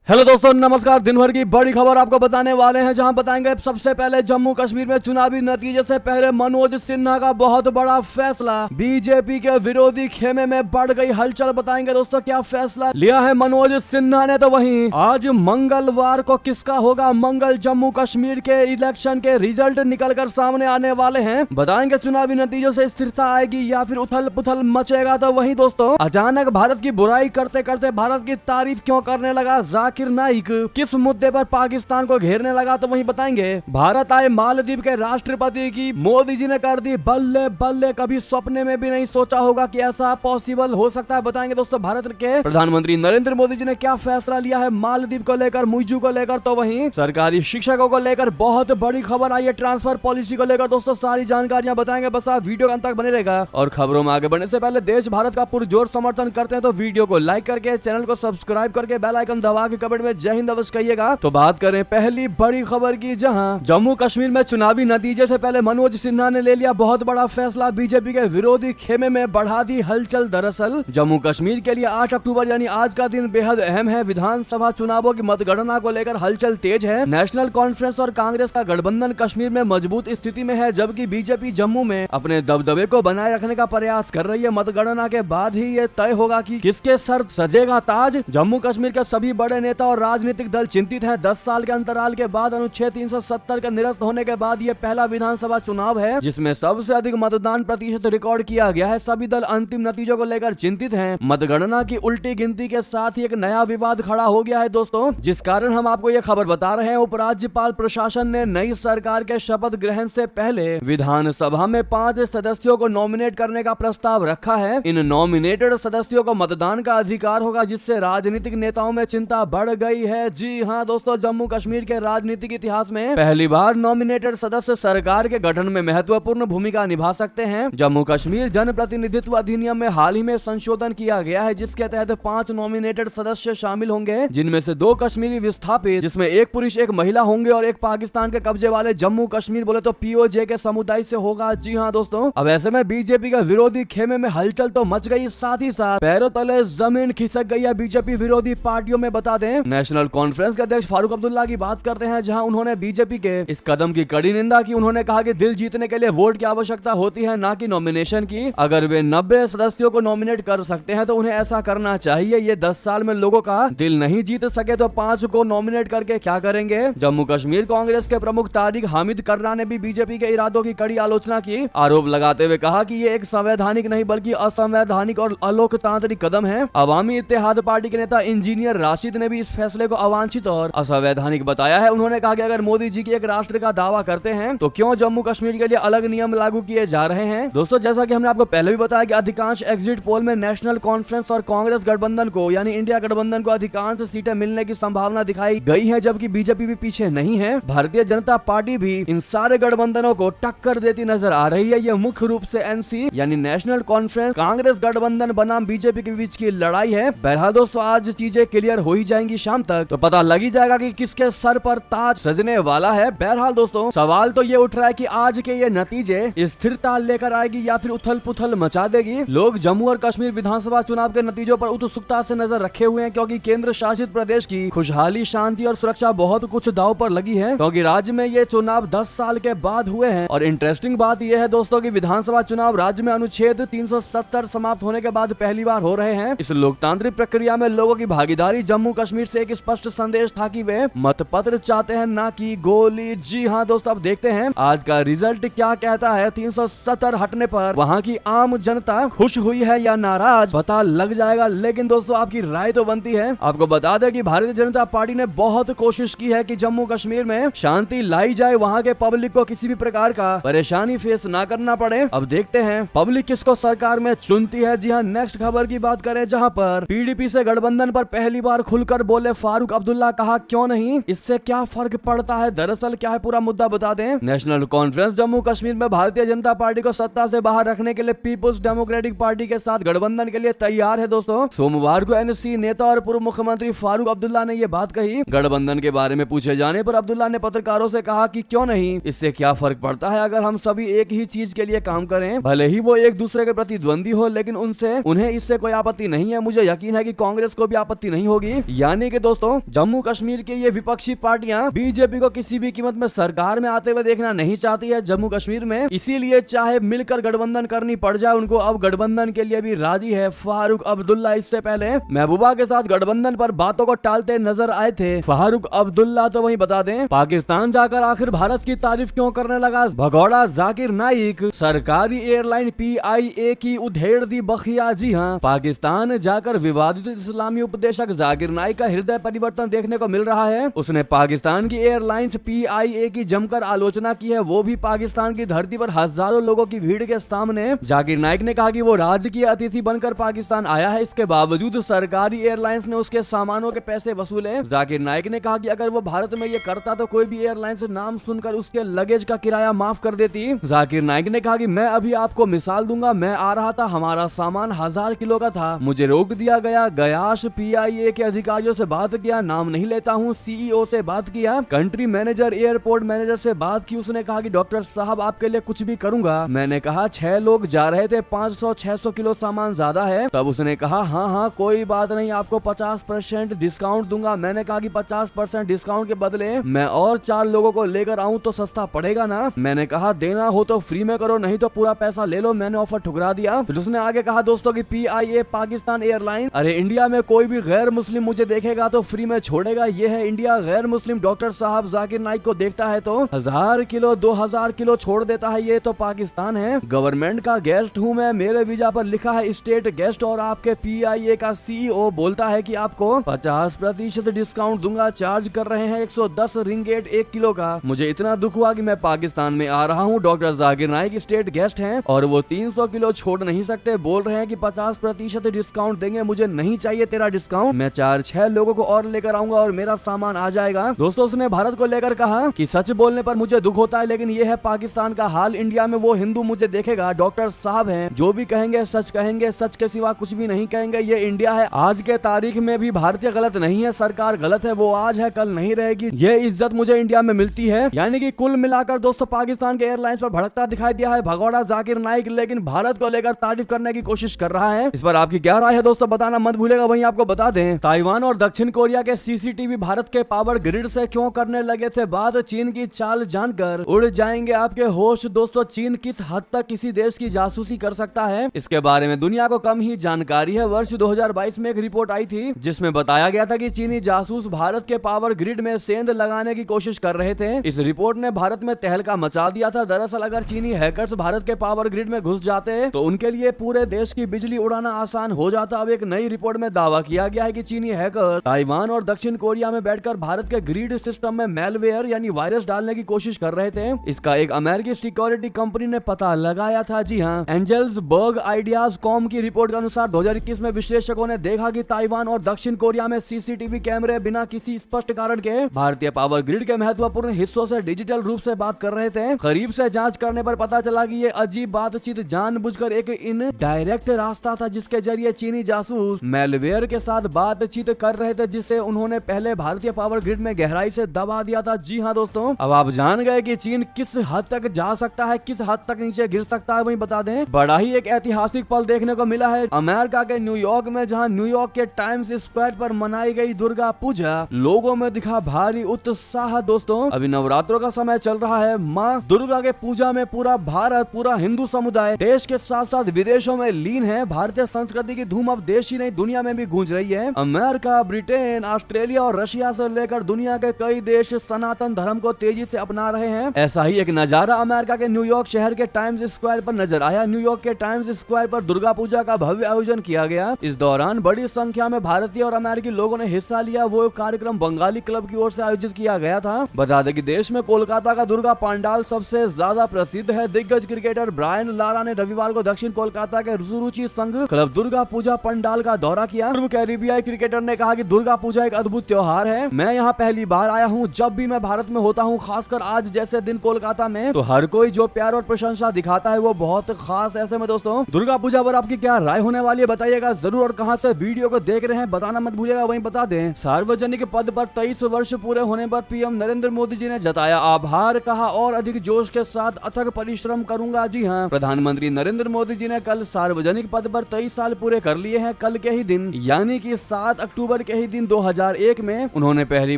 Hello दोस्तों, नमस्कार। दिन भर की बड़ी खबर आपको बताने वाले हैं, जहां बताएंगे सबसे पहले जम्मू कश्मीर में चुनावी नतीजे से पहले मनोज सिन्हा का बहुत बड़ा फैसला। बीजेपी के विरोधी खेमे में बढ़ गई हलचल। बताएंगे दोस्तों क्या फैसला लिया है मनोज सिन्हा ने। तो वहीं आज मंगलवार को किसका होगा मंगल, जम्मू कश्मीर के इलेक्शन के रिजल्ट निकल कर सामने आने वाले हैं। बताएंगे चुनावी नतीजों से स्थिरता आएगी या फिर उथल पुथल मचेगा। तो वहीं दोस्तों अचानक भारत की बुराई करते करते भारत की तारीफ क्यों करने लगा जाकिर नाइक, किस मुद्दे पर पाकिस्तान को घेरने लगा। तो वहीं बताएंगे भारत आए मालदीव के राष्ट्रपति की मोदी जी ने कर दी बल्ले बल्ले। कभी सपने में भी नहीं सोचा होगा कि ऐसा पॉसिबल हो सकता है। बताएंगे दोस्तों भारत के प्रधानमंत्री नरेंद्र मोदी जी ने क्या फैसला लिया है मालदीव को लेकर, मुइजू को लेकर। तो वहीं सरकारी शिक्षकों को लेकर बहुत बड़ी खबर आई है, ट्रांसफर पॉलिसी को लेकर। दोस्तों सारी जानकारियां बताएंगे, बस आप वीडियो के अंत तक बने रहेगा। और खबरों में आगे बढ़ने से पहले देश भारत का पुरजोर समर्थन करते हैं तो वीडियो को लाइक करके, चैनल को सब्सक्राइब करके, बेल आइकन दबा के कमेंट में जय हिंद अवश्य कहिएगा। तो बात करें पहली बड़ी खबर की, जहां जम्मू कश्मीर में चुनावी नतीजे से पहले मनोज सिन्हा ने ले लिया बहुत बड़ा फैसला। बीजेपी के विरोधी खेमे में बढ़ा दी हलचल। दरअसल जम्मू कश्मीर के लिए 8 अक्टूबर यानी आज का दिन बेहद अहम है। विधानसभा चुनावों की मतगणना को लेकर हलचल तेज है। नेशनल कॉन्फ्रेंस और कांग्रेस का गठबंधन कश्मीर में मजबूत स्थिति में है, जबकि बीजेपी जम्मू में अपने दबदबे को बनाए रखने का प्रयास कर रही है। मतगणना के बाद ही ये तय होगा कि किसके सर सजेगा ताज। जम्मू कश्मीर के सभी बड़े नेता और राजनीतिक दल चिंतित हैं। 10 साल के अंतराल के बाद अनुच्छेद 370 के निरस्त होने के बाद ये पहला विधानसभा चुनाव है जिसमें सबसे अधिक मतदान प्रतिशत रिकॉर्ड किया गया है। सभी दल अंतिम नतीजों को लेकर चिंतित हैं। मतगणना की उल्टी गिनती के साथ ही एक नया विवाद खड़ा हो गया है दोस्तों, जिस कारण हम आपको ये खबर बता रहे हैं। उपराज्यपाल प्रशासन ने नई सरकार के शपथ ग्रहण से पहले विधानसभा में 5 सदस्यों को नॉमिनेट करने का प्रस्ताव रखा है। इन नॉमिनेटेड सदस्यों को मतदान का अधिकार होगा, जिससे राजनीतिक नेताओं में चिंता बढ़ गई है। जी हाँ दोस्तों, जम्मू कश्मीर के राजनीतिक इतिहास में पहली बार नॉमिनेटेड सदस्य सरकार के गठन में महत्वपूर्ण भूमिका निभा सकते हैं। जम्मू कश्मीर जन प्रतिनिधित्व अधिनियम में हाल ही में संशोधन किया गया है, जिसके तहत 5 नॉमिनेटेड सदस्य शामिल होंगे, जिनमें से 2 कश्मीरी विस्थापित, जिसमें 1 पुरुष 1 महिला होंगे, और 1 पाकिस्तान के कब्जे वाले जम्मू कश्मीर बोले तो पीओजे के समुदाय से होगा। जी हाँ दोस्तों, अब ऐसे में बीजेपी का विरोधी खेमे में हलचल तो मच गई, साथ ही साथ पैरों तले जमीन खिसक गई है बीजेपी विरोधी पार्टियों में। बता दें नेशनल कॉन्फ्रेंस के अध्यक्ष फारूक अब्दुल्ला की बात करते हैं, जहां उन्होंने बीजेपी के इस कदम की कड़ी निंदा की। उन्होंने कहा कि दिल जीतने के लिए वोट की आवश्यकता होती है, ना कि नॉमिनेशन की। अगर वे 90 सदस्यों को नॉमिनेट कर सकते हैं तो उन्हें ऐसा करना चाहिए। ये 10 साल में लोगों का दिल नहीं जीत सके तो 5 को नॉमिनेट करके क्या करेंगे। जम्मू कश्मीर कांग्रेस के प्रमुख तारिक हामिद कर्रा ने भी बीजेपी के इरादों की कड़ी आलोचना की, आरोप लगाते हुए कहा कि ये एक संवैधानिक नहीं बल्कि असंवैधानिक और अलोकतांत्रिक कदम है। अवामी इत्तेहाद पार्टी के नेता इंजीनियर राशिद ने भी इस फैसले को अवांछित और असंवैधानिक बताया है। उन्होंने कहा कि अगर मोदी जी की एक राष्ट्र का दावा करते हैं तो क्यों जम्मू कश्मीर के लिए अलग नियम लागू किए जा रहे हैं। दोस्तों जैसा कि हमने आपको पहले भी बताया कि अधिकांश एग्जिट पोल में नेशनल कॉन्फ्रेंस और कांग्रेस गठबंधन को यानी इंडिया गठबंधन को अधिकांश सीटें मिलने की संभावना दिखाई गई है, जबकि बीजेपी भी पीछे नहीं है। भारतीय जनता पार्टी भी इन सारे गठबंधनों को टक्कर देती नजर आ रही है। ये मुख्य रूप से एनसी यानी नेशनल कॉन्फ्रेंस कांग्रेस गठबंधन बनाम बीजेपी के बीच की लड़ाई है। बहरहाल दोस्तों आज चीजें क्लियर हो ही जाएंगी, शाम तक तो पता लग ही जाएगा कि किसके सर पर ताज सजने वाला है। बहरहाल दोस्तों सवाल तो ये उठ रहा है कि आज के ये नतीजे स्थिरता लेकर आएगी या फिर उथल पुथल मचा देगी। लोग जम्मू और कश्मीर विधानसभा चुनाव के नतीजों पर उत्सुकता से नजर रखे हुए हैं, क्योंकि केंद्र शासित प्रदेश की खुशहाली, शांति और सुरक्षा बहुत कुछ दांव पर लगी है, क्योंकि राज्य में ये चुनाव 10 साल के बाद हुए हैं। और इंटरेस्टिंग बात यह है दोस्तों कि विधानसभा चुनाव राज्य में अनुच्छेद 370 समाप्त होने के बाद पहली बार हो रहे हैं। इस लोकतांत्रिक प्रक्रिया में लोगों की भागीदारी जम्मू कश्मीर से एक स्पष्ट संदेश था कि वे मतपत्र चाहते हैं, ना कि गोली। जी हाँ दोस्तों, अब देखते हैं आज का रिजल्ट क्या कहता है। 370 हटने पर वहाँ की आम जनता खुश हुई है या नाराज, पता लग जाएगा। लेकिन दोस्तों आपकी राय तो बनती है। आपको बता दें कि भारतीय जनता पार्टी ने बहुत कोशिश की है कि जम्मू कश्मीर में शांति लाई जाए, वहाँ के पब्लिक को किसी भी प्रकार का परेशानी फेस ना करना पड़े। अब देखते हैं पब्लिक किसको सरकार में चुनती है। जी हाँ, नेक्स्ट खबर की बात करें, जहाँ पर पीडीपी से गठबंधन पर पहली बार खुलकर बोले फारूक अब्दुल्ला, कहा क्यों नहीं, इससे क्या फर्क पड़ता है। दरअसल क्या है पूरा मुद्दा बता दें। नेशनल कॉन्फ्रेंस जम्मू कश्मीर में भारतीय जनता पार्टी को सत्ता से बाहर रखने के लिए पीपुल्स डेमोक्रेटिक पार्टी के साथ गठबंधन के लिए तैयार है। दोस्तों सोमवार को एनसी नेता और पूर्व मुख्यमंत्री फारूक अब्दुल्ला ने ये बात कही। गठबंधन के बारे में पूछे जाने पर अब्दुल्ला ने पत्रकारों से कहा कि क्यों नहीं, इससे क्या फर्क पड़ता है अगर हम सभी एक ही चीज के लिए काम करें, भले ही वो एक दूसरे के प्रतिद्वंदी हो, लेकिन उन्हें इससे कोई आपत्ति नहीं है। मुझे यकीन है कि कांग्रेस को भी आपत्ति नहीं होगी। यानी यानी कि दोस्तों जम्मू कश्मीर के ये विपक्षी पार्टियां बीजेपी को किसी भी कीमत में सरकार में आते हुए देखना नहीं चाहती है जम्मू कश्मीर में, इसीलिए चाहे मिलकर गठबंधन करनी पड़ जाए उनको अब गठबंधन के लिए भी राजी है फारूक अब्दुल्ला। इससे पहले महबूबा के साथ गठबंधन पर बातों को टालते नजर आए थे फारूक अब्दुल्ला। तो वहीं बता दें पाकिस्तान जाकर आखिर भारत की तारीफ क्यों करने लगा भगौड़ा जाकिर नाइक, सरकारी एयरलाइन PIA की उधेड़ दी बखिया। जी हाँ, पाकिस्तान जाकर विवादित इस्लामी उपदेशक जाकिर नाइक का हृदय परिवर्तन देखने को मिल रहा है। उसने पाकिस्तान की एयरलाइंस PIA की जमकर आलोचना की है, वो भी पाकिस्तान की धरती पर हजारों लोगों की भीड़ के सामने। जाकिर नाइक ने कहा कि वो राजकीय अतिथि बनकर पाकिस्तान आया है, इसके बावजूद सरकारी एयरलाइंस ने उसके सामानों के पैसे वसूले। जाकिर नाइक ने कहा कि अगर वो भारत में ये करता तो कोई भी एयरलाइंस नाम सुनकर उसके लगेज का किराया माफ कर देती। जाकिर नाइक ने कहा कि मैं अभी आपको मिसाल दूंगा, मैं आ रहा था, हमारा सामान 1000 किलो का था, मुझे रोक दिया गया, गयाश PIA के अधिकारियों से बात किया, नाम नहीं लेता हूँ, CEO से बात किया, कंट्री मैनेजर एयरपोर्ट मैनेजर से बात की। उसने कहा कि डॉक्टर साहब आपके लिए कुछ भी करूंगा। मैंने कहा 6 लोग जा रहे थे, 500-600 किलो सामान ज्यादा है। तब उसने कहा हाँ कोई बात नहीं, आपको 50% डिस्काउंट दूंगा। मैंने कहा कि 50% डिस्काउंट के बदले मैं और 4 लोगों को लेकर आऊं तो सस्ता पड़ेगा ना। मैंने कहा देना हो तो फ्री में करो, नहीं तो पूरा पैसा ले लो। मैंने ऑफर ठुकरा दिया। फिर उसने आगे कहा दोस्तों कि PIA पाकिस्तान एयरलाइन, अरे इंडिया में कोई भी गैर मुस्लिम मुझे देखेगा तो फ्री में छोड़ेगा, ये है इंडिया। गैर मुस्लिम डॉक्टर साहब जाकिर नाइक को देखता है तो 1000 किलो 2000 किलो छोड़ देता है, ये तो पाकिस्तान है। गवर्नमेंट का गेस्ट हूँ मैं, मेरे वीजा पर लिखा है स्टेट गेस्ट, और आपके PIA का CEO बोलता है कि आपको 50% डिस्काउंट दूंगा, चार्ज कर रहे हैं 110 रिंगेट 1 किलो का। मुझे इतना दुख हुआ कि मैं पाकिस्तान में आ रहा हूँ, doctor Zakir Naik state guest हैं और वो 300 किलो छोड़ नहीं सकते, बोल रहे हैं कि 50% डिस्काउंट देंगे। मुझे नहीं चाहिए तेरा डिस्काउंट, मैं 4-6 लोगों को और लेकर आऊंगा और मेरा सामान आ जाएगा। दोस्तों उसने भारत को लेकर कहा कि सच बोलने पर मुझे दुख होता है, लेकिन ये है पाकिस्तान का हाल, इंडिया में वो हिंदू मुझे देखेगा, डॉक्टर साहब हैं, जो भी कहेंगे कहेंगे, सच के सिवा कुछ भी नहीं कहेंगे। ये इंडिया है, आज के तारीख में भी भारतीय गलत नहीं है, सरकार गलत है, वो आज है कल नहीं रहेगी, ये इज्जत मुझे इंडिया में मिलती है। यानी कि कुल मिलाकर दोस्तों पाकिस्तान के एयरलाइंस पर भड़कता दिखाई दिया है भगौड़ा जाकिर नाइक, लेकिन भारत को लेकर तारीफ करने की कोशिश कर रहा है। इस पर आपकी क्या राय है दोस्तों, बताना मत भूलेगा। वहीं आपको बता दें ताइवान और दक्षिण कोरिया के CCTV भारत के पावर ग्रिड से क्यों करने लगे थे बात, चीन की चाल जानकर उड़ जाएंगे आपके होश। दोस्तों चीन किस हद तक किसी देश की जासूसी कर सकता है, इसके बारे में दुनिया को कम ही जानकारी है। वर्ष 2022 में एक रिपोर्ट आई थी जिसमें बताया गया था कि चीनी जासूस भारत के पावर ग्रिड में सेंध लगाने की कोशिश कर रहे थे। इस रिपोर्ट ने भारत में तहलका मचा दिया था। दरअसल अगर चीनी हैकर्स भारत के पावर ग्रिड में घुस जाते तो उनके लिए पूरे देश की बिजली उड़ाना आसान हो जाता। अब एक नई रिपोर्ट में दावा किया गया है कि चीनी हैकर ताइवान और दक्षिण कोरिया में बैठकर भारत के ग्रिड सिस्टम में मेलवेयर यानी वायरस डालने की कोशिश कर रहे थे। इसका एक अमेरिकी सिक्योरिटी कंपनी ने पता लगाया था। जी हाँ, एंजल्स बर्ग आइडियाज कॉम की रिपोर्ट के अनुसार 2021 में विश्लेषकों ने देखा कि ताइवान और दक्षिण कोरिया में CCTV कैमरे बिना किसी स्पष्ट कारण के भारतीय पावर ग्रिड के महत्वपूर्ण हिस्सों से डिजिटल रूप से बात कर रहे थे। करीब से जांच करने पर पता चला कि ये अजीब बातचीत जानबूझकर एक इनडायरेक्ट रास्ता था जिसके जरिए चीनी जासूस मेलवेयर के साथ बातचीत कर रहे थे, जिसे उन्होंने पहले भारतीय पावर ग्रिड में गहराई से दबा दिया था। जी हाँ दोस्तों, अब आप जान गए कि चीन किस हद तक जा सकता है, किस हद तक नीचे गिर सकता है। वहीं बता दें बड़ा ही एक ऐतिहासिक पल देखने को मिला है अमेरिका के न्यूयॉर्क में, जहां न्यूयॉर्क के टाइम्स स्क्वायर पर मनाई गई दुर्गा पूजा। लोगों में दिखा भारी उत्साह। दोस्तों अभी नवरात्रों का समय चल रहा है, माँ दुर्गा के पूजा में पूरा भारत, पूरा हिंदू समुदाय देश के साथ साथ विदेशों में लीन है। भारतीय संस्कृति की धूम अब देश ही नहीं दुनिया में भी गूंज रही है। अमेरिका, ब्रिटेन, ऑस्ट्रेलिया और रशिया से लेकर दुनिया के कई देश सनातन धर्म को तेजी से अपना रहे हैं। ऐसा ही एक नजारा अमेरिका के न्यूयॉर्क शहर के टाइम्स स्क्वायर पर नजर आया। न्यूयॉर्क के टाइम्स स्क्वायर पर दुर्गा पूजा का भव्य आयोजन किया गया। इस दौरान बड़ी संख्या में भारतीय और अमेरिकी लोगों ने हिस्सा लिया। वो कार्यक्रम बंगाली क्लब की ओर से आयोजित किया गया था। बता दें कि देश में कोलकाता का दुर्गा पंडाल सबसे ज्यादा प्रसिद्ध है। दिग्गज क्रिकेटर ब्रायन लारा ने रविवार को दक्षिण कोलकाता के सुरुचि संघ क्लब दुर्गा पूजा पंडाल का दौरा किया। पूर्व कैरिबियाई क्रिकेटर ने कहा कि दुर्गा पूजा एक अद्भुत त्योहार है। मैं यहाँ पहली बार आया हूँ। जब भी मैं भारत में होता हूँ, खासकर आज जैसे दिन कोलकाता में, तो हर कोई जो प्यार और प्रशंसा दिखाता है वो बहुत खास। ऐसे में दोस्तों दुर्गा पूजा पर आपकी क्या राय होने वाली है बताइएगा जरूर, और कहां से वीडियो को देख रहे हैं बताना मत भूलिएगा। वहीं बता दें सार्वजनिक पद पर 23 वर्ष पूरे होने पर पीएम नरेंद्र मोदी जी ने जताया आभार, कहा और अधिक जोश के साथ अथक परिश्रम करूंगा। जी हाँ, प्रधानमंत्री नरेंद्र मोदी जी ने कल सार्वजनिक पद पर 23 साल पूरे कर लिए हैं। कल के ही दिन यानी कि 7 अक्टूबर के ही दिन 2001 में उन्होंने पहली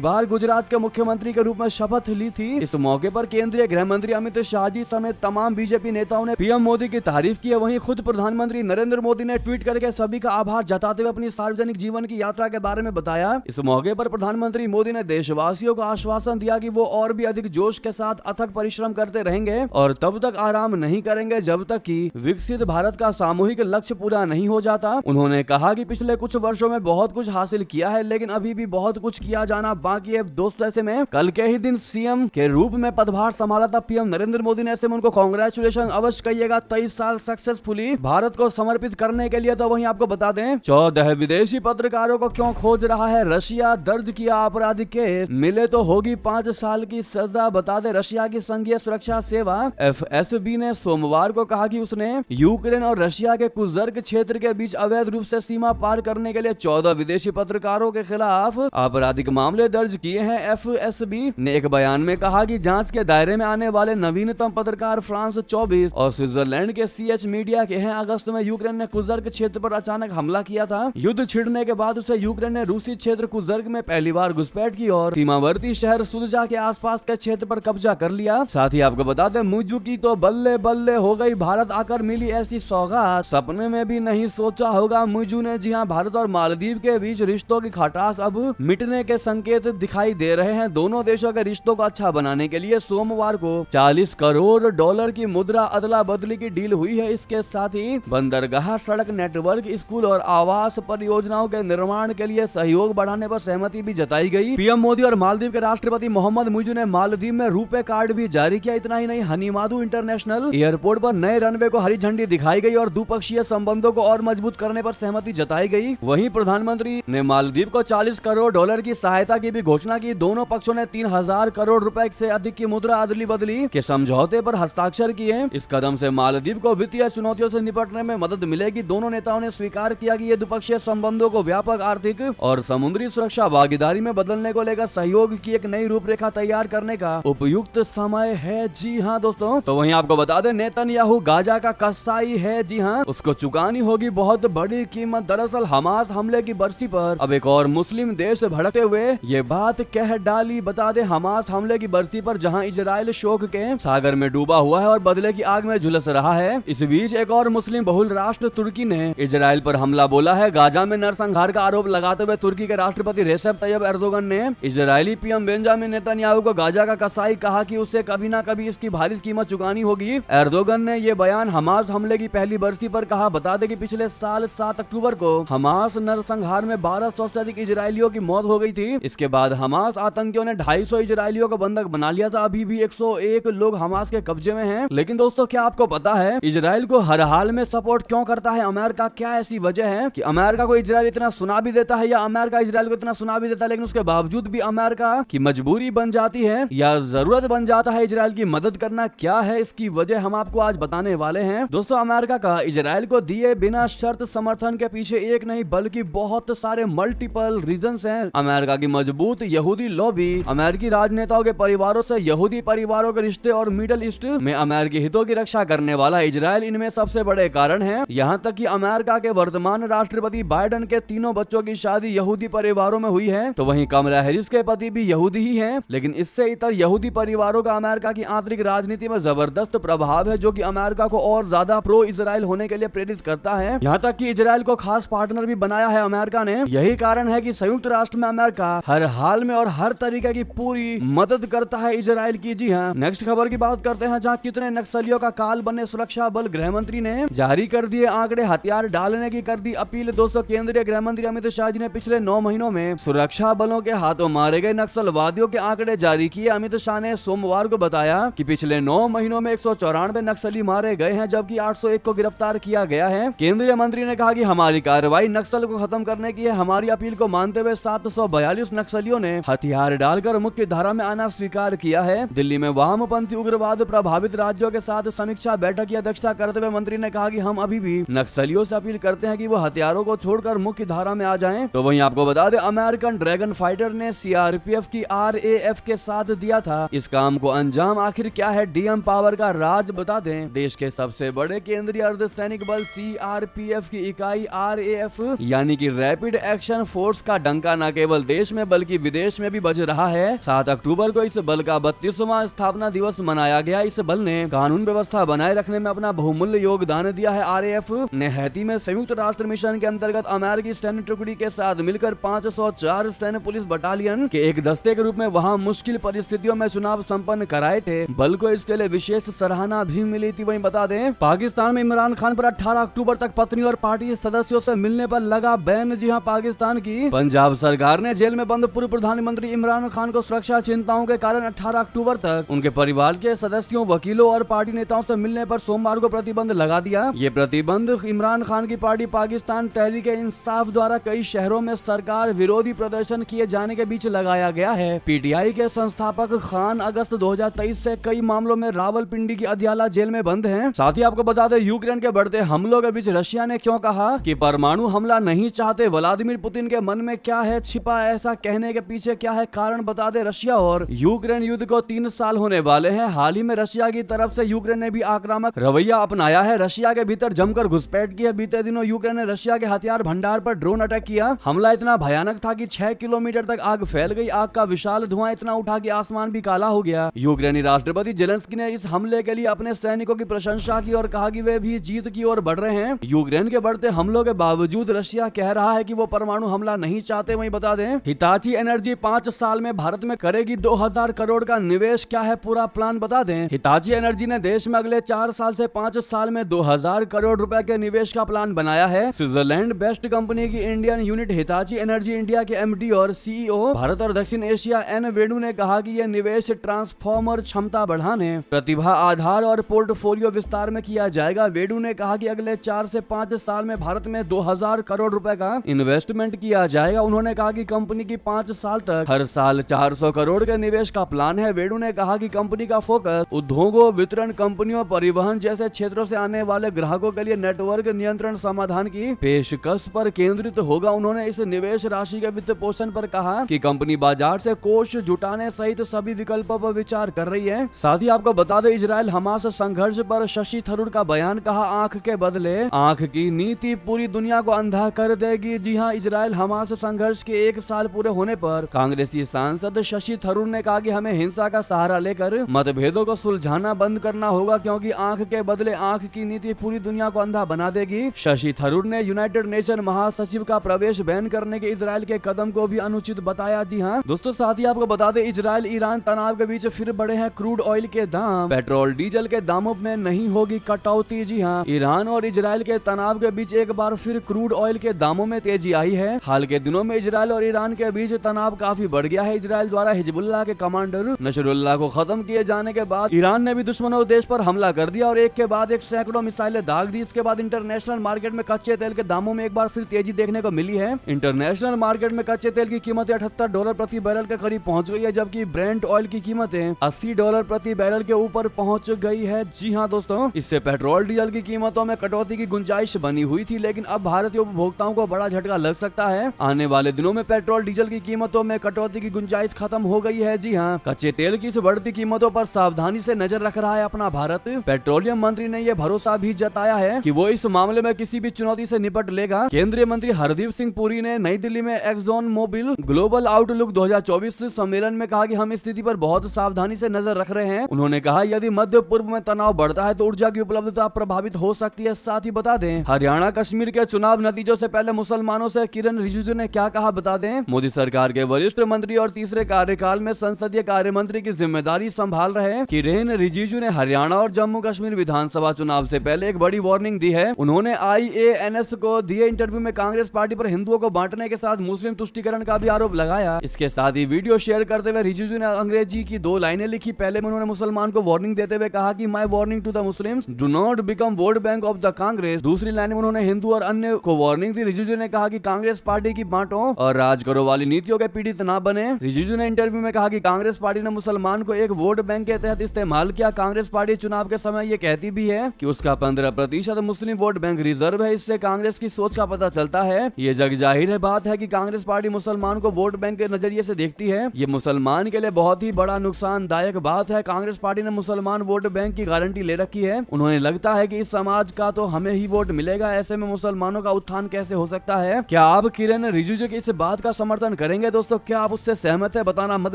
बार गुजरात के मुख्यमंत्री के रूप में शपथ ली थी। इस मौके पर केंद्रीय गृह मंत्री अमित शाह जी समेत तमाम बीजेपी नेताओं ने पीएम मोदी की तारीफ की है। वहीं खुद प्रधानमंत्री नरेंद्र मोदी ने ट्वीट करके सभी का आभार जताते हुए अपनी सार्वजनिक जीवन की यात्रा के बारे में बताया। इस मौके पर प्रधानमंत्री मोदी ने देशवासियों को आश्वासन दिया कि वो और भी अधिक जोश के साथ अथक परिश्रम करते रहेंगे और तब तक आराम नहीं करेंगे जब तक कि विकसित भारत का सामूहिक लक्ष्य पूरा नहीं हो जाता। उन्होंने कहा कि पिछले कुछ वर्षों में बहुत कुछ हासिल किया है, लेकिन अभी भी बहुत कुछ किया जाना बाकी है। दोस्तों, ऐसे में कल के ही दिन सीएम के रूप में पदभार संभाला था पीएम नरेंद्र मोदी ने। ऐसे में उनको कांग्रेचुलेशन अवश्य कहिएगा 23 साल सक्सेसफुली भारत को समर्पित करने के लिए। तो वहीं आपको बता दें 14 विदेशी पत्रकारों को क्यों खोज रहा है रशिया, दर्ज किया आपराधिक केस, मिले तो होगी 5 साल की सजा। बता दें रशिया की संघीय सुरक्षा सेवा FSB ने सोमवार को कहा कि उसने यूक्रेन और रशिया के कुर्स्क क्षेत्र के बीच अवैध रूप से सीमा पार करने के लिए 14 विदेशी पत्रकारों के खिलाफ आपराधिक मामले दर्ज किए हैं। FSB ने एक बयान में कहा कि जांच के दायरे में आने वाले नवीनतम पत्रकार फ्रांस 24 और स्विट्जरलैंड के CH मीडिया के हैं। अगस्त में यूक्रेन ने कुर्स्क क्षेत्र पर अचानक हमला किया था। युद्ध छिड़ने के बाद उसे यूक्रेन ने रूसी क्षेत्र कुर्स्क में पहली बार घुसपैठ की और सीमावर्ती शहर सुलजा के आसपास के क्षेत्र पर कब्जा कर लिया। साथ ही आपको बता दें मुजू की तो बल्ले बल्ले हो गई, भारत आकर मिली ऐसी सौगात सपने में भी नहीं सोचा होगा मुजू ने। जी हां, भारत और मालदीव के बीच रिश्तों की खटास अब मिटने के संकेत दिखाई दे रहे हैं। दोनों देशों के रिश्तों को अच्छा बनाने के लिए सोमवार को $40 करोड़ की मुद्रा अदला बदली की डील हुई है। इसके साथ ही बंदरगाह, सड़क नेटवर्क, स्कूल और आवास परियोजनाओं के निर्माण के लिए सहयोग बढ़ाने पर सहमति भी जताई गई। पीएम मोदी और मालदीव के राष्ट्रपति मोहम्मद मुजू ने मालदीव में रुपे कार्ड भी जारी किया। इतना ही नहीं, हनीमादू इंटरनेशनल एयरपोर्ट पर नए रनवे को हरी झंडी दिखाई गई और द्विपक्षीय संबंधों को और मजबूत करने पर सहमति जताई गई। वहीं प्रधानमंत्री ने मालदीव को $40 करोड़ की सहायता की भी घोषणा की। दोनों पक्षों ने 3000 करोड़ रुपए से अधिक की मुद्रा अदली बदली के समझौते पर हस्ताक्षर किए। इस कदम से मालदीव को वित्तीय चुनौतियों से निपटने में मदद मिलेगी। दोनों नेताओं ने स्वीकार किया कि ये द्विपक्षीय संबंधों को व्यापक आर्थिक और समुद्री सुरक्षा भागीदारी में बदलने को लेकर सहयोग की एक नई रूपरेखा तैयार करने का उपयुक्त समय है। जी हाँ दोस्तों, तो वहीं आपको बता दें नेतन्याहू गाजा का कसाई है। जी हाँ, उसको चुकानी होगी बहुत बड़ी कीमत। दरअसल हमास हमले की बरसी पर अब एक और मुस्लिम देश भड़कते हुए ये बात कह डाली। बता दें हमास हमले की बरसी पर जहां इजराइल शोक के सागर में डूबा हुआ है और बदले की आग में झुलस रहा है, इस बीच एक और मुस्लिम बहुल राष्ट्र तुर्की ने इजराइल पर हमला बोला है। गाजा में नरसंहार का आरोप लगाते हुए तुर्की के राष्ट्रपति रेसेप तैयब एर्दोगन ने इजरायली पीएम बेंजामिन नेतन्याहू को गाजा का कसाई कहा कि उसे कभी ना कभी इसकी भारी कीमत चुकानी होगी। एर्दोगन ने ये बयान हमास हमले की पहली बरसी पर कहा। बता दें कि पिछले साल 7 अक्टूबर को हमास नरसंहार में 1200 से अधिक इजरायलियों की मौत हो गई थी। इसके बाद हमास आतंकियों ने 250 इजरायलियों को बंधक बना लिया था। अभी भी 101 लोग हमास के कब्जे में हैं। लेकिन दोस्तों, क्या आपको पता है इजराइल को हर हाल में सपोर्ट क्यों करता है अमेरिका? क्या ऐसी वजह है कि अमेरिका को इजराइल इतना सुना भी देता है या अमेरिका इजराइल को इतना सुना भी देता है, लेकिन उसके बावजूद भी अमेरिका की मजबूरी बन जाती है या जरूरत बन जाता है इजराइल की मदद करना? क्या है इसकी वजह, हम आपको आज बताने वाले हैं। दोस्तों, अमेरिका का इजराइल को दिए बिना शर्त समर्थन के पीछे एक नहीं बल्कि बहुत सारे मल्टीपल रीजंस हैं। अमेरिका की मजबूत यहूदी लॉबी, अमेरिकी राजनेताओं के परिवारों से यहूदी परिवारों के रिश्ते और मिडल ईस्ट में अमेरिकी हितों की रक्षा करने वाला इजराइल इनमें सबसे बड़े कारण है। यहाँ तक कि अमेरिका के वर्तमान राष्ट्रपति बाइडेन के 3 बच्चों की शादी यहूदी परिवारों में हुई है। तो वहीं कमला हैरिस के पति भी यहूदी ही हैं। लेकिन इससे इतर यहूदी परिवारों का अमेरिका की आंतरिक राजनीति में जबरदस्त प्रभाव है, जो कि अमेरिका को और ज्यादा प्रो इजराइल होने के लिए प्रेरित करता है। यहाँ तक कि इजराइल को खास पार्टनर भी बनाया है अमेरिका ने। यही कारण है कि संयुक्त राष्ट्र में अमेरिका हर हाल में और हर तरीके की पूरी मदद करता है इजराइल की। जी हाँ, नेक्स्ट खबर की बात करते हैं, जहाँ कितने नक्सलियों का काल बने सुरक्षा बल। गृह मंत्री ने जारी कर दिए आंकड़े, हथियार डालने की कर दी अपील। दोस्तों, केंद्रीय गृह मंत्री अमित शाह जी ने पिछले 9 महीनों में सुरक्षा बलों के हाथों मारे गए नक्सलवादियों के आंकड़े जारी किए। अमित शाह ने सोमवार को बताया कि पिछले 9 महीनों में 194 नक्सली मारे गए हैं, जबकि 801 को गिरफ्तार किया गया है। केंद्रीय मंत्री ने कहा कि हमारी कार्रवाई नक्सल को खत्म करने की है। हमारी अपील को मानते हुए 742 नक्सलियों ने हथियार डालकर मुख्य धारा में आना स्वीकार किया है। दिल्ली में वामपंथी उग्रवाद प्रभावित राज्यों के साथ समीक्षा बैठक की अध्यक्षता करते हुए मंत्री ने कहा कि हम अभी भी नक्सलियों से अपील करते हैं कि वो हथियारों को छोड़कर मुख्य धारा में आ जाएं। तो वहीं आपको बता दें अमेरिकन ड्रैगन फाइटर ने सीआरपीएफ की RAF के साथ दिया था इस काम को अंजाम। आखिर क्या है डीएम पावर का राज, बता दें देश के सबसे बड़े केंद्रीय अर्धसैनिक बल CRPF की इकाई RAF यानी कि रैपिड एक्शन एक्शन फोर्स का डंका न केवल देश में बल्कि विदेश में भी बज रहा है। 7 अक्टूबर को इस बल का 32वां स्थापना दिवस मनाया गया। इस बल ने कानून व्यवस्था बनाए रखने में अपना बहुमूल्य योगदान दिया है। RAF ने हैती में संयुक्त राष्ट्र मिशन के अंतर्गत अमेरिकी सैन्य टुकड़ी के साथ मिलकर 504 सैन्य पुलिस बटालियन के एक दस्ते के रूप में वहां मुश्किल परिस्थितियों में चुनाव संपन्न कराए थे। बल को इसके लिए विशेष सराहना भी मिली थी। वहीं बता दें, पाकिस्तान में इमरान खान पर 18 अक्टूबर तक पत्नी और पार्टी सदस्यों से मिलने पर लगा बैन। जी हां, पाकिस्तान की पंजाब सरकार ने जेल में बंद पूर्व प्रधानमंत्री इमरान खान को सुरक्षा चिंताओं के कारण 18 अक्टूबर तक उनके परिवार के सदस्यों, वकीलों और पार्टी नेताओं से मिलने पर सोमवार को प्रतिबंध लगा दिया। ये प्रतिबंध इमरान खान की पार्टी पाकिस्तान तहरीक-ए-इंसाफ द्वारा कई शहरों में सरकार विरोधी प्रदर्शन किए जाने के बीच लगाया गया है। PTI के संस्थापक खान अगस्त 2023 से कई मामलों में रावलपिंडी की अदियाला जेल में बंद हैं। साथ ही आपको बता दें, यूक्रेन के बढ़ते हमलों के बीच रशिया ने क्यों कहा कि परमाणु हमला नहीं चाहते, व्लादिमीर पुतिन के मन में क्या है छिपा, ऐसा कहने के पीछे क्या है कारण, बता दे। रशिया और यूक्रेन युद्ध को 3 साल होने वाले हैं। हाल ही में रशिया की तरफ से यूक्रेन ने भी आक्रामक रवैया अपनाया है। रशिया के भीतर जमकर घुसपैठ की है। बीते दिनों यूक्रेन ने रशिया के हथियार भंडार पर ड्रोन अटैक किया। हमला इतना भयानक था कि 6 किलोमीटर तक आग फैल गई। आग का विशाल धुआं इतना उठा कि आसमान भी काला हो गया। यूक्रेनी राष्ट्रपति जेलेंस्की ने इस हमले के लिए अपने सैनिकों की प्रशंसा की और कहा कि वे भी जीत की ओर बढ़ रहे हैं। यूक्रेन के बढ़ते हमलों के बावजूद रशिया कह रहा है कि वो परमाणु हमला नहीं चाहते। वहीं बता दें, हिताची एनर्जी 5 साल में भारत में करेगी 2000 करोड़ का निवेश। क्या है पूरा प्लान, बता दें। हिताची एनर्जी ने देश में अगले 4 साल से 5 साल में 2000 करोड़ रुपए के निवेश का प्लान बनाया है। स्विट्जरलैंड बेस्ट कंपनी की Indian unit Hitachi energy India के MD और CEO भारत और दक्षिण एशिया N वेणु ने कहा कि यह निवेश ट्रांसफॉर्मर क्षमता बढ़ाने, प्रतिभा आधार और पोर्टफोलियो विस्तार में किया जाएगा। वेणु ने कहा कि अगले 4 से 5 साल में भारत में 2000 करोड़ रुपए का इन्वेस्टमेंट किया जाएगा। उन्होंने कहा कि कंपनी की 5 साल तक हर साल 400 करोड़ के निवेश का प्लान है। वेणु ने कहा कि कंपनी का फोकस उद्योगों, वितरण कंपनियों, परिवहन जैसे क्षेत्रों से आने वाले ग्राहकों के लिए नेटवर्क नियंत्रण समाधान की पेशकश पर केंद्रित होगा। उन्होंने इस निवेश राशि के वित्त पोषण पर कहा कि कंपनी बाजार से कोष जुटाने सहित सभी विकल्पों पर विचार कर रही है। साथ ही आपको बता दें, इजराइल हमास संघर्ष पर शशि थरूर का बयान, कहा आंख के बदले आंख की नीति पूरी दुनिया को अंधा कर देगी। जी हां, इजराइल हमास संघर्ष के 1 साल पूरे होने पर कांग्रेसी सांसद शशि थरूर ने कहा कि हमें हिंसा का सहारा लेकर मतभेदों को सुलझाना बंद करना होगा, क्योंकि आंख के बदले आंख की नीति पूरी दुनिया को अंधा बना देगी। शशि थरूर ने यूनाइटेड नेशन महासचिव का प्रवेश बैन करने के इजराइल के कदम को भी अनुचित बताया। जी हां दोस्तों, साथ ही आपको बता दें, इजराइल ईरान तनाव के बीच फिर बढ़े हैं क्रूड ऑयल के दाम। पेट्रोल डीजल के दामों में नहीं होगी कटौती। जी हां, ईरान और इजराइल के तनाव के बीच एक बार फिर क्रूड ऑयल के दामों में तेजी आई है। हाल के दिनों में इजराइल और ईरान के बीच तनाव काफी बढ़ गया है। इजराइल द्वारा हिजबुल्लाह के कमांडर नसरुल्लाह को खत्म किए जाने के बाद ईरान ने भी दुश्मनों देश पर हमला कर दिया और एक के बाद एक सैकड़ों मिसाइलें दाग दी। इसके बाद इंटरनेशनल मार्केट में कच्चे तेल के दामों में एक बार फिर तेजी देखने को मिली है। इंटरनेशनल मार्केट में कच्चे तेल की कीमतें $78 प्रति बैरल के करीब पहुंच गई है, जबकि ब्रेंट ऑयल की कीमतें $80 प्रति बैरल के ऊपर पहुंच गई है। जी हां दोस्तों, इससे पेट्रोल डीजल की कीमतों में कटौती की गुंजाइश बनी हुई थी, लेकिन अब भारतीय उपभोक्ताओं को बड़ा झटका लग सकता है। आने वाले दिनों में पेट्रोल डीजल की कीमतों में कटौती की गुंजाइश खत्म हो गई है। जी हां, कच्चे तेल की इस बढ़ती कीमतों पर सावधानी से नजर रख रहा है अपना भारत। पेट्रोलियम मंत्री ने यह भरोसा भी जताया है कि वो इस मामले में किसी भी चुनौती से निपट लेगा। केंद्रीय मंत्री हरदीप सिंह पुरी ने नई दिल्ली में एक्सॉन मोबिल ग्लोबल आउटलुक 2024 सम्मेलन में कहा कि हम इस स्थिति पर बहुत सावधानी से नजर रख रहे हैं। उन्होंने कहा यदि मध्य पूर्व में तनाव बढ़ता है तो ऊर्जा की उपलब्धता प्रभावित हो सकती है। साथ ही बता दें, हरियाणा कश्मीर के चुनाव नतीजों से पहले मुसलमानों से किरण रिजिजू ने क्या कहा, बता दें। मोदी सरकार के वरिष्ठ मंत्री और तीसरे कार्यकाल में संसदीय कार्य मंत्री की जिम्मेदारी संभाल रहे किरेन रिजिजू ने हरियाणा और जम्मू कश्मीर विधानसभा चुनाव से पहले एक बड़ी वार्निंग दी है। उन्होंने IANS को दिए इंटरव्यू में कांग्रेस पार्टी पर हिंदुओं को बांटने के साथ मुस्लिम तुष्टीकरण का भी आरोप लगाया। इसके साथ ही वीडियो शेयर करते हुए रिजिजू ने अंग्रेजी की 2 लाइनें लिखी। पहले में उन्होंने मुसलमान को वार्निंग देते हुए कहा कि my warning to the Muslims, do not become vote bank of the Congress. दूसरी लाइन में उन्होंने हिंदू और अन्य को वार्निंग दी। रिजिजू ने कहा कि कांग्रेस पार्टी की बांटो और राज करो वाली नीतियों के पीड़ित न बने। रिजिजू ने इंटरव्यू में कहा कि कांग्रेस पार्टी ने मुसलमान को एक वोट बैंक के तहत इस्तेमाल किया। कांग्रेस पार्टी चुनाव के समय ये कहती भी है कि उसका 15% मुस्लिम वोट बैंक रिजर्व है। इससे कांग्रेस की सोच का पता चलता है। ये जग जाहिर है बात है कि कांग्रेस पार्टी मुसलमान को वोट बैंक के नजरिए से देखती है। ये मुसलमान के लिए बहुत ही बड़ा नुकसानदायक बात है। कांग्रेस पार्टी ने मुसलमान वोट बैंक की गारंटी ले रखी है। उन्हें लगता है कि इस समाज का तो हमें ही वोट मिलेगा, ऐसे में मुसलमानों का उत्थान कैसे हो सकता है। क्या आप किरेन रिजिजू की इस बात का समर्थन करेंगे दोस्तों? क्या आप उससे सहमत है? बताना मत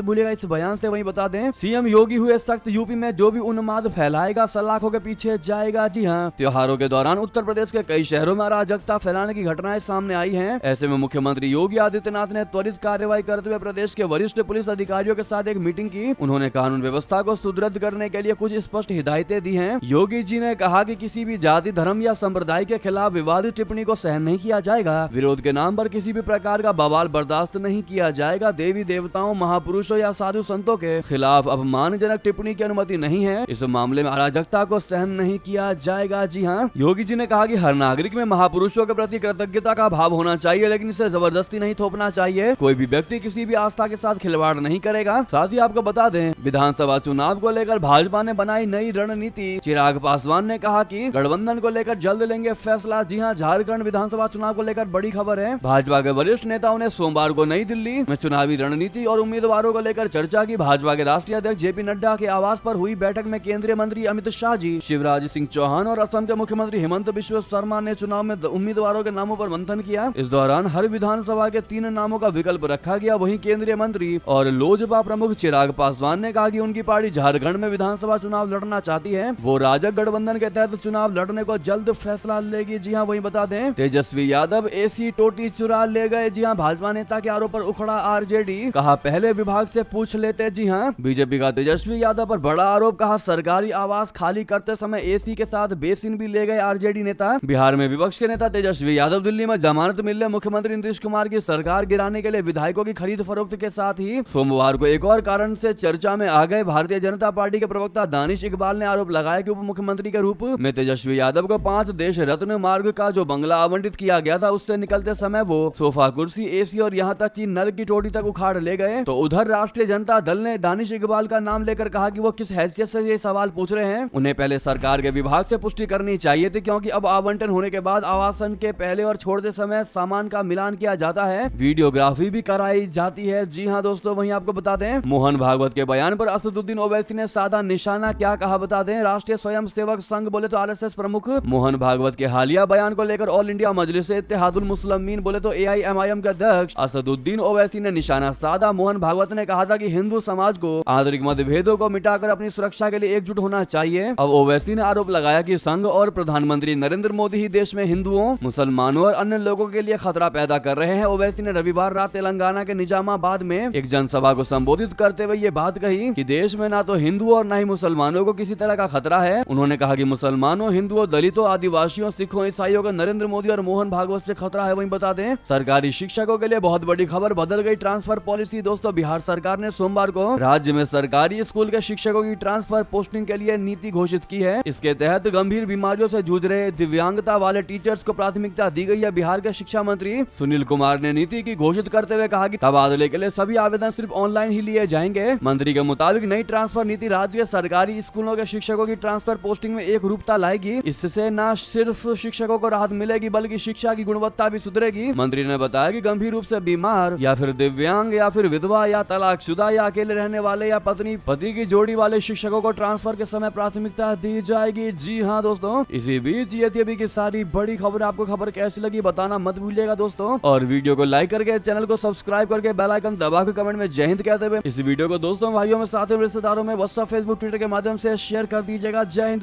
भूलिएगा इस बयान से। वहीं बता दें सीएम योगी हुए सख्त, यूपी में जो भी उन्माद फैलाएगा सलाखों के पीछे जाएगा। जी हाँ, त्योहारों के दौरान उत्तर प्रदेश के कई शहरों में अराजकता फैलाने की घटनाएं सामने आई हैं। ऐसे में मुख्यमंत्री योगी आदित्यनाथ ने त्वरित कार्रवाई करते हुए प्रदेश के वरिष्ठ पुलिस अधिकारियों के साथ एक मीटिंग की। उन्होंने कानून व्यवस्था को सुदृढ़ करने के लिए कुछ स्पष्ट हिदायतें दी हैं। योगी जी ने कहा कि किसी भी जाति, धर्म या संप्रदाय के खिलाफ विवादित टिप्पणी को सहन नहीं किया जाएगा। विरोध के नाम पर किसी भी प्रकार का बवाल बर्दाश्त नहीं किया जाएगा। देवी देवताओं, महापुरुषों या साधु संतों के खिलाफ अपमानजनक टिप्पणी की अनुमति नहीं है। इस मामले में अराजकता को सहन नहीं किया जाएगा। जी हाँ, योगी जी ने कहा कि हर नागरिक में महापुरुषों के प्रति कृतज्ञता का भाव होना चाहिए, लेकिन इसे जबरदस्ती नहीं थोपना चाहिए। कोई भी व्यक्ति किसी भी आस्था के साथ खिलवाड़ नहीं करेगा। साथ ही आपको बता दें, विधानसभा चुनाव को लेकर भाजपा ने बनाई नई रणनीति। चिराग पासवान ने कहा कि गठबंधन को लेकर जल्द लेंगे फैसला। जी हाँ, झारखंड विधानसभा चुनाव को लेकर बड़ी खबर है। भाजपा के वरिष्ठ नेताओं ने सोमवार को नई दिल्ली में चुनावी रणनीति और उम्मीदवारों को लेकर चर्चा की। भाजपा के राष्ट्रीय अध्यक्ष जेपी नड्डा के आवास पर हुई बैठक में केंद्रीय मंत्री अमित शाह जी, शिवराज सिंह चौहान और असम के मुख्यमंत्री हेमंत बिश्व शर्मा ने चुनाव में उम्मीदवारों के नामों पर मंथन किया। इस दौरान हर विधानसभा के 3 नामों का विकल्प रखा गया। वहीं केंद्रीय मंत्री और लोजपा प्रमुख चिराग पासवान ने कहा कि उनकी पार्टी झारखंड में विधानसभा चुनाव लड़ना चाहती है। वो राजग गठबंधन के तहत चुनाव लड़ने को जल्द फैसला लेगी। जी हाँ, वहीं बता दें तेजस्वी यादव एसी टोटी चुरा ले गए। जी हाँ, भाजपा नेता के आरोप पर उखड़ा आरजेडी, कहा पहले विभाग से पूछ लेते। जी हाँ, बीजेपी का तेजस्वी यादव पर बड़ा आरोप, कहा सरकारी आवास खाली करते समय एसी के साथ बेसिन भी ले गए आरजेडी नेता। बिहार में विपक्ष के नेता तेजस्वी यादव दिल्ली में जमानत मिलने मुख्यमंत्री नीतीश कुमार की सरकार गिराने के लिए विधायकों की खरीद फरोख्त के साथ ही सोमवार को एक और कारण से चर्चा में आ गए। भारतीय जनता पार्टी के प्रवक्ता दानिश इकबाल ने आरोप लगाया कि उप मुख्यमंत्री के रूप में तेजस्वी यादव को 5 देश रत्न मार्ग का जो बंगला आवंटित किया गया था, उससे निकलते समय वो सोफा, कुर्सी, एसी और यहाँ तक कि नल की टोटी तक उखाड़ ले गए। तो उधर राष्ट्रीय जनता दल ने दानिश इकबाल का नाम लेकर कहा कि वो किस हैसियत से ये सवाल पूछ रहे हैं। उन्हें पहले सरकार के विभाग से पुष्टि करनी चाहिए थी, क्योंकि अब आवंटन होने के बाद आवासन के पहले और छोड़ते समय सामान का मिलान किया जाता है, वीडियोग्राफी भी कराई जाती है। जी हाँ दोस्तों, वहीं आपको बता दें मोहन भागवत के बयान पर असदुद्दीन ओवैसी ने साधा निशाना। क्या कहा बता दें, राष्ट्रीय स्वयं सेवक संघ बोले तो आरएसएस प्रमुख मोहन भागवत के हालिया बयान को लेकर ऑल इंडिया मजलिस इत्तेहादुल मुस्लिमीन बोले तो एआईएमआईएम के अध्यक्ष असदुद्दीन ओवैसी ने निशाना साधा। मोहन भागवत ने कहा था कि हिंदू समाज को आंतरिक मतभेदों को मिटाकर अपनी सुरक्षा के लिए एकजुट होना चाहिए। अब ओवैसी ने आरोप लगाया कि संघ और प्रधानमंत्री नरेंद्र मोदी ही देश में हिंदुओं, मुसलमानों और अन्य लोगों के लिए खतरा पैदा कर रहे हैं। ओवैसी ने रविवार रात तेलंगाना के निजामाबाद में एक जनसभा को संबोधित करते हुए ये बात कही कि देश में ना तो हिंदू और ना ही मुसलमानों को किसी तरह का खतरा है। उन्होंने कहा कि मुसलमानों, हिंदुओं, दलितों, आदिवासियों, सिखों, ईसाइयों को नरेंद्र मोदी और मोहन भागवत से खतरा है। वहीं बता दें सरकारी शिक्षकों के लिए बहुत बड़ी खबर, बदल गई ट्रांसफर पॉलिसी। दोस्तों, बिहार सरकार ने सोमवार को राज्य में सरकारी स्कूल के शिक्षकों की ट्रांसफर पोस्टिंग के लिए नीति घोषित की है। इसके तहत गंभीर बीमारियों से जूझ रहे दिव्यांगता वाले टीचर्स को प्राथमिकता दी गई है। बिहार के शिक्षा मंत्री सुनील कुमार ने नीति की घोषित करते हुए कहा कि तबादले के लिए सभी आवेदन सिर्फ ऑनलाइन ही लिए जाएंगे। मंत्री के मुताबिक नई ट्रांसफर नीति राज्य के सरकारी स्कूलों के शिक्षकों की ट्रांसफर पोस्टिंग में एक रूपता लाएगी। इससे न सिर्फ शिक्षकों को राहत मिलेगी बल्कि शिक्षा की गुणवत्ता भी सुधरेगी। मंत्री ने बताया कि गंभीर रूप से बीमार या फिर दिव्यांग या फिर विधवा या तलाकशुदा या अकेले रहने वाले या पति की जोड़ी वाले शिक्षकों को ट्रांसफर के समय प्राथमिकता दी जाएगी। जी हाँ दोस्तों, इसी बीच ये थी अभी की सारी बड़ी खबर। आपको खबर कैसी लगी बताना मत भूलिएगा दोस्तों, और वीडियो को लाइक करके चैनल को सब्सक्राइब करके बेल आइकन दबा के कमेंट में जय हिंद कहते हुए इस वीडियो को दोस्तों, भाइयों में, साथियों, रिश्तेदारों में व्हाट्सएप, फेसबुक, ट्विटर के माध्यम से शेयर कर दीजिएगा। जय हिंद।